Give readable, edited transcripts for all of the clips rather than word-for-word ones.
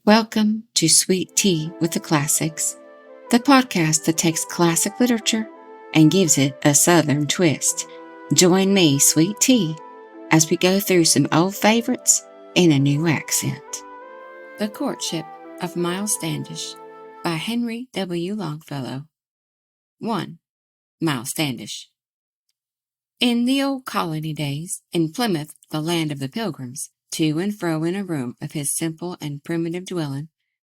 Welcome to Sweet Tea with the Classics, the podcast that takes classic literature and gives it a Southern twist. Join me, Sweet Tea, as we go through some old favorites in a new accent. The Courtship of Miles Standish by Henry W. Longfellow. 1. Miles Standish. In the old colony days, in Plymouth, the land of the Pilgrims, to and fro in a room of his simple and primitive dwelling,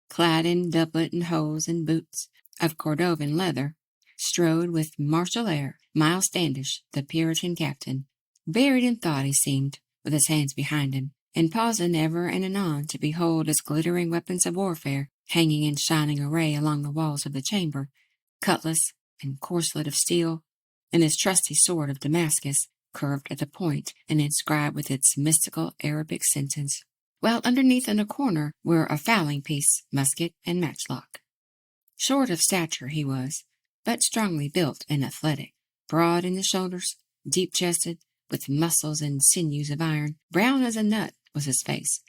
clad in doublet and hose and boots of Cordovan leather, strode with martial air Miles Standish, the Puritan captain. Buried in thought he seemed, with his hands behind him, and pausing ever and anon to behold his glittering weapons of warfare hanging in shining array along the walls of the chamber, cutlass and corslet of steel, and his trusty sword of Damascus, curved at the point and inscribed with its mystical Arabic sentence, while underneath in a corner were a fowling-piece, musket, and matchlock. Short of stature he was, but strongly built and athletic, broad in the shoulders, deep-chested, with muscles and sinews of iron. Brown as a nut was his face,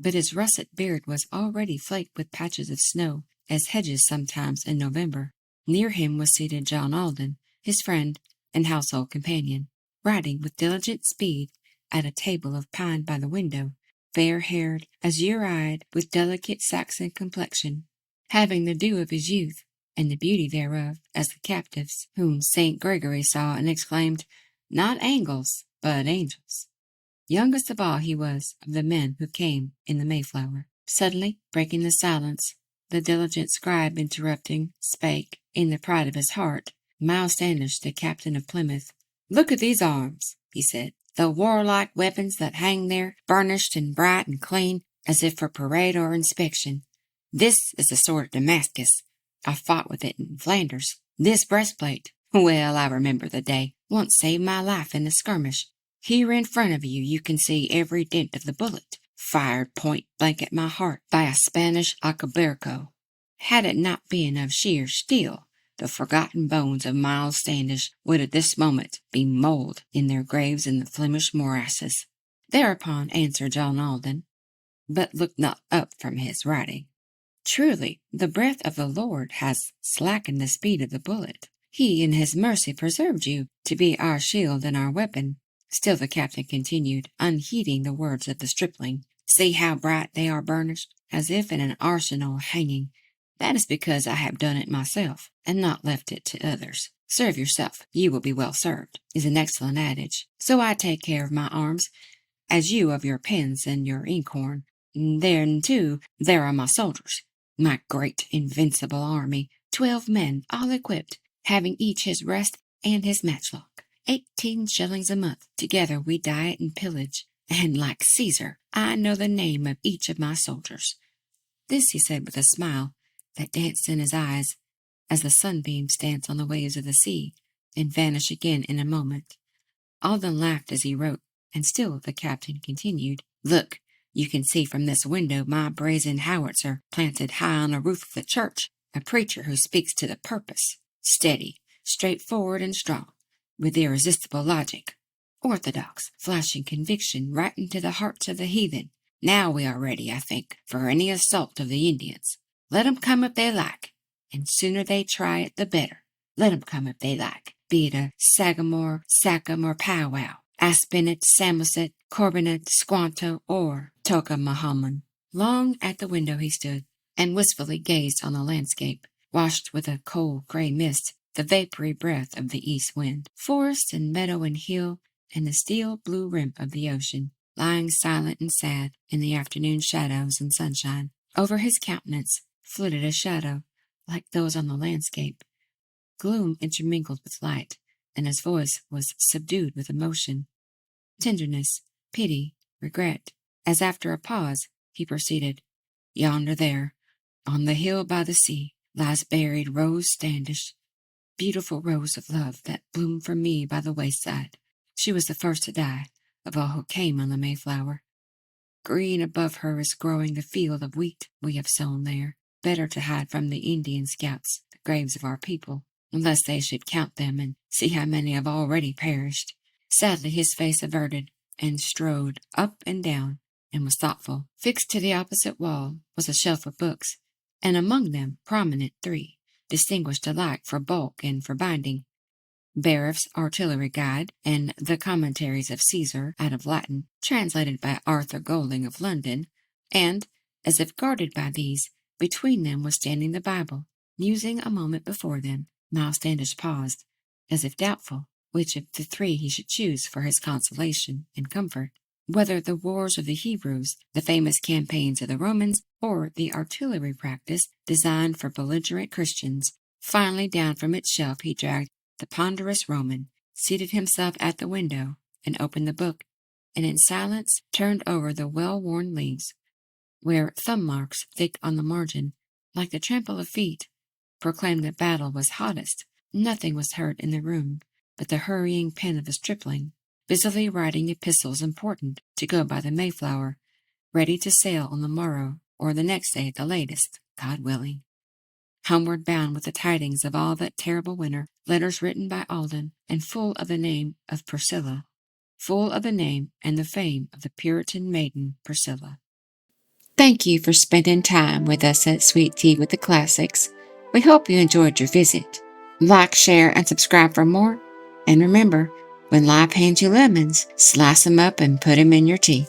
but his russet beard was already flaked with patches of snow, as hedges sometimes in November. Near him was seated John Alden, his friend and household companion, writing with diligent speed at a table of pine by the window, fair-haired, azure-eyed, with delicate Saxon complexion, having the dew of his youth, and the beauty thereof, as the captives, whom St. Gregory saw and exclaimed, "Not angels, but angels." Youngest of all he was of the men who came in the Mayflower. Suddenly, breaking the silence, the diligent scribe interrupting, spake, in the pride of his heart, Miles Standish, the captain of Plymouth. "Look at these arms," he said, "the warlike weapons that hang there, burnished and bright and clean, as if for parade or inspection. This is the sword of Damascus. I fought with it in Flanders. This breastplate, well, I remember the day, once saved my life in a skirmish. Here in front of you can see every dent of the bullet, fired point blank at my heart by a Spanish arqueburico. Had it not been of sheer steel, the forgotten bones of Miles Standish would at this moment be mould in their graves in the Flemish morasses." Thereupon answered John Alden, but looked not up from his writing, "Truly, the breath of the Lord has slackened the speed of the bullet. He in his mercy preserved you to be our shield and our weapon." Still the captain continued, unheeding the words of the stripling, "See how bright they are burnished, as if in an arsenal hanging. That is because I have done it myself, and not left it to others. Serve yourself, you will be well served, is an excellent adage. So I take care of my arms, as you of your pens and your inkhorn. Then, too, there are my soldiers, my great invincible army, 12 men, all equipped, having each his rest and his matchlock. 18 shillings a month. Together we diet and pillage, and like Caesar, I know the name of each of my soldiers." This he said with a smile that danced in his eyes as the sunbeams dance on the waves of the sea, and vanish again in a moment. Alden laughed as he wrote, and still the captain continued, "Look, you can see from this window my brazen howitzer planted high on the roof of the church, a preacher who speaks to the purpose, steady, straightforward, and strong, with irresistible logic, orthodox, flashing conviction right into the hearts of the heathen. Now we are ready, I think, for any assault of the Indians. Let 'em come if they like, and sooner they try it the better. Let 'em come if they like, be it a Sagamore, Sachem, or Powwow, Aspinet, Samoset, Corbinet, Squanto, or Toca-Mahamon." Long at the window he stood, and wistfully gazed on the landscape, washed with a cold gray mist, the vapory breath of the east wind, forest and meadow and hill, and the steel blue rim of the ocean, lying silent and sad in the afternoon shadows and sunshine. Over his countenance flitted a shadow, like those on the landscape. Gloom intermingled with light, and his voice was subdued with emotion, tenderness, pity, regret, as after a pause he proceeded, "Yonder there, on the hill by the sea, lies buried Rose Standish, beautiful rose of love that bloomed for me by the wayside. She was the first to die of all who came on the Mayflower. Green above her is growing the field of wheat we have sown there, better to hide from the Indian scouts the graves of our people, unless they should count them and see how many have already perished." Sadly his face averted, and strode up and down and was thoughtful. Fixed to the opposite wall was a shelf of books, and among them prominent three, distinguished alike for bulk and for binding: Barrett's Artillery Guide and the Commentaries of Caesar out of Latin, translated by Arthur Golding of London, and, as if guarded by these, between them was standing the Bible. Musing a moment before them, Miles Standish paused, as if doubtful which of the three he should choose for his consolation and comfort, whether the wars of the Hebrews, the famous campaigns of the Romans, or the artillery practice designed for belligerent Christians. Finally, down from its shelf he dragged the ponderous Roman, seated himself at the window, and opened the book, and in silence turned over the well-worn leaves, where thumb marks, thick on the margin, like the trample of feet, proclaimed that battle was hottest. Nothing was heard in the room but the hurrying pen of a stripling, busily writing epistles important to go by the Mayflower, ready to sail on the morrow, or the next day at the latest, God willing. Homeward bound with the tidings of all that terrible winter, letters written by Alden, and full of the name of Priscilla, full of the name and the fame of the Puritan maiden Priscilla. Thank you for spending time with us at Sweet Tea with the Classics. We hope you enjoyed your visit. Like, share, and subscribe for more. And remember, when life hands you lemons, slice them up and put them in your tea.